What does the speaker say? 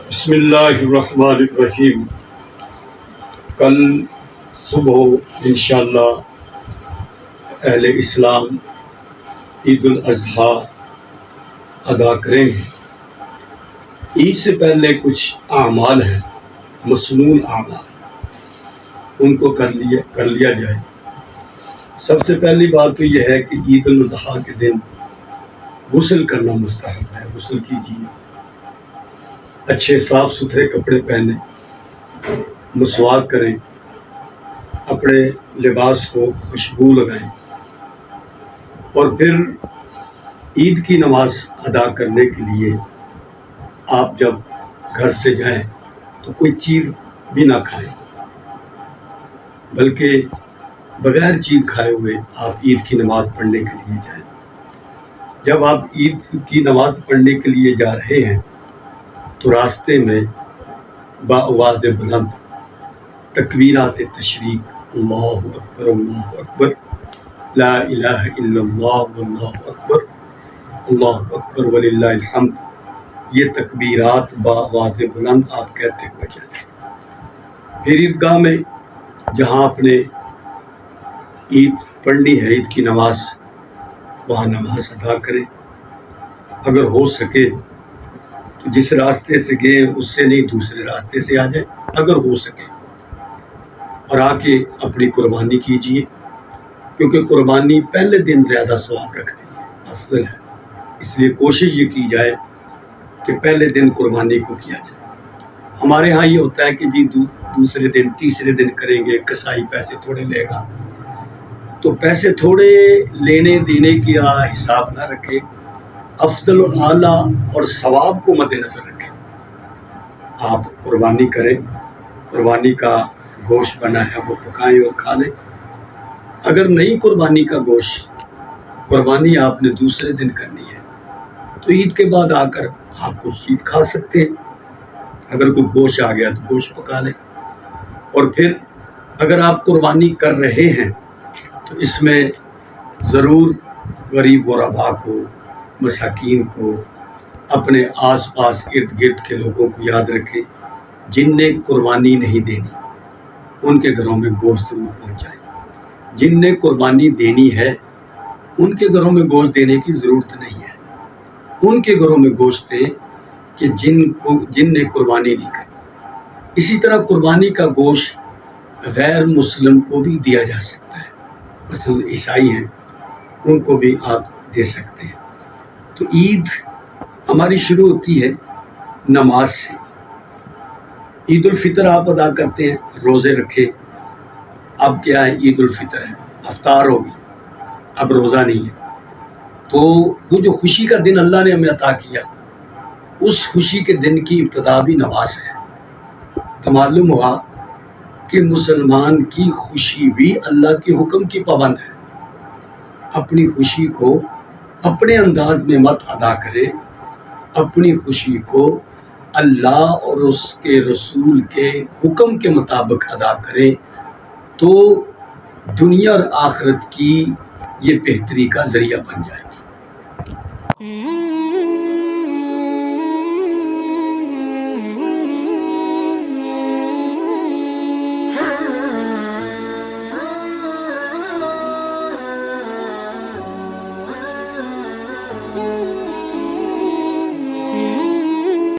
بسم اللہ الرحمن الرحیم۔ کل صبح انشاءاللہ اہل اسلام عید الاضحیٰ ادا کریں گے۔ عید سے پہلے کچھ اعمال ہیں، مسنون اعمال، ان کو کر لیا جائے۔ سب سے پہلی بات تو یہ ہے کہ عید الاضحیٰ کے دن غسل کرنا مستحب ہے۔ غسل کیجیے، اچھے صاف ستھرے کپڑے پہنیں، مسواک کریں، اپنے لباس کو خوشبو لگائیں، اور پھر عید کی نماز ادا کرنے کے لیے آپ جب گھر سے جائیں تو کوئی چیز بھی نہ کھائیں، بلکہ بغیر چیز کھائے ہوئے آپ عید کی نماز پڑھنے کے لیے جائیں۔ جب آپ عید کی نماز پڑھنے کے لیے جا رہے ہیں تو راستے میں بآواز بلند تکبیرات تشریق، اللہ اکبر اللہ اکبر، لا الہ الا اللہ واللہ اکبر، اللہ اکبر وللہ الحمد، یہ تکبیرات بآواز بلند آپ کہتے ہوئے چلیں۔ پھر عیدگاہ میں جہاں آپ نے عید پڑھنی ہے، عید کی نماز، وہاں نماز ادا کریں۔ اگر ہو سکے تو جس راستے سے گئے اس سے نہیں، دوسرے راستے سے آ جائیں اگر ہو سکے، اور آ کے اپنی قربانی کیجیے، کیونکہ قربانی پہلے دن زیادہ ثواب رکھتی ہے، افضل ہے۔ اس لیے کوشش یہ کی جائے کہ پہلے دن قربانی کو کیا جائے۔ ہمارے ہاں یہ ہوتا ہے کہ جی دوسرے دن تیسرے دن کریں گے، کسائی پیسے تھوڑے لے گا، تو پیسے تھوڑے لینے دینے کا حساب نہ رکھے، افضل و اعلیٰ اور ثواب کو مد نظر رکھیں۔ آپ قربانی کریں، قربانی کا گوشت بنا ہے وہ پکائیں اور کھا لیں۔ اگر نہیں قربانی کا گوشت، قربانی آپ نے دوسرے دن کرنی ہے، تو عید کے بعد آ کر آپ کچھ چیز کھا سکتے ہیں۔ اگر کوئی گوشت آ گیا تو گوشت پکا لیں۔ اور پھر اگر آپ قربانی کر رہے ہیں تو اس میں ضرور غریب غرباء کو، مساکین کو، اپنے آس پاس ارد گرد کے لوگوں کو یاد رکھیں جن نے قربانی نہیں دینی، ان کے گھروں میں گوشت ضرور پہنچائیں۔ جن نے قربانی دینی ہے ان کے گھروں میں گوشت دینے کی ضرورت نہیں ہے، ان کے گھروں میں گوشت دیں کہ جن نے قربانی نہیں کی۔ اسی طرح قربانی کا گوشت غیر مسلم کو بھی دیا جا سکتا ہے، مثلا عیسائی ہیں ان کو بھی آپ دے سکتے ہیں۔ تو عید ہماری شروع ہوتی ہے نماز سے۔ عید الفطر آپ ادا کرتے ہیں، روزے رکھے، اب کیا ہے عید الفطر ہے، افطار ہوگی، اب روزہ نہیں ہے، تو وہ جو خوشی کا دن اللہ نے ہمیں عطا کیا، اس خوشی کے دن کی ابتدا بھی نماز ہے۔ تو معلوم ہوا کہ مسلمان کی خوشی بھی اللہ کے حکم کی پابند ہے۔ اپنی خوشی کو اپنے انداز میں مت ادا کرے، اپنی خوشی کو اللہ اور اس کے رسول کے حکم کے مطابق ادا کرے، تو دنیا اور آخرت کی یہ بہتری کا ذریعہ بن جائے گی۔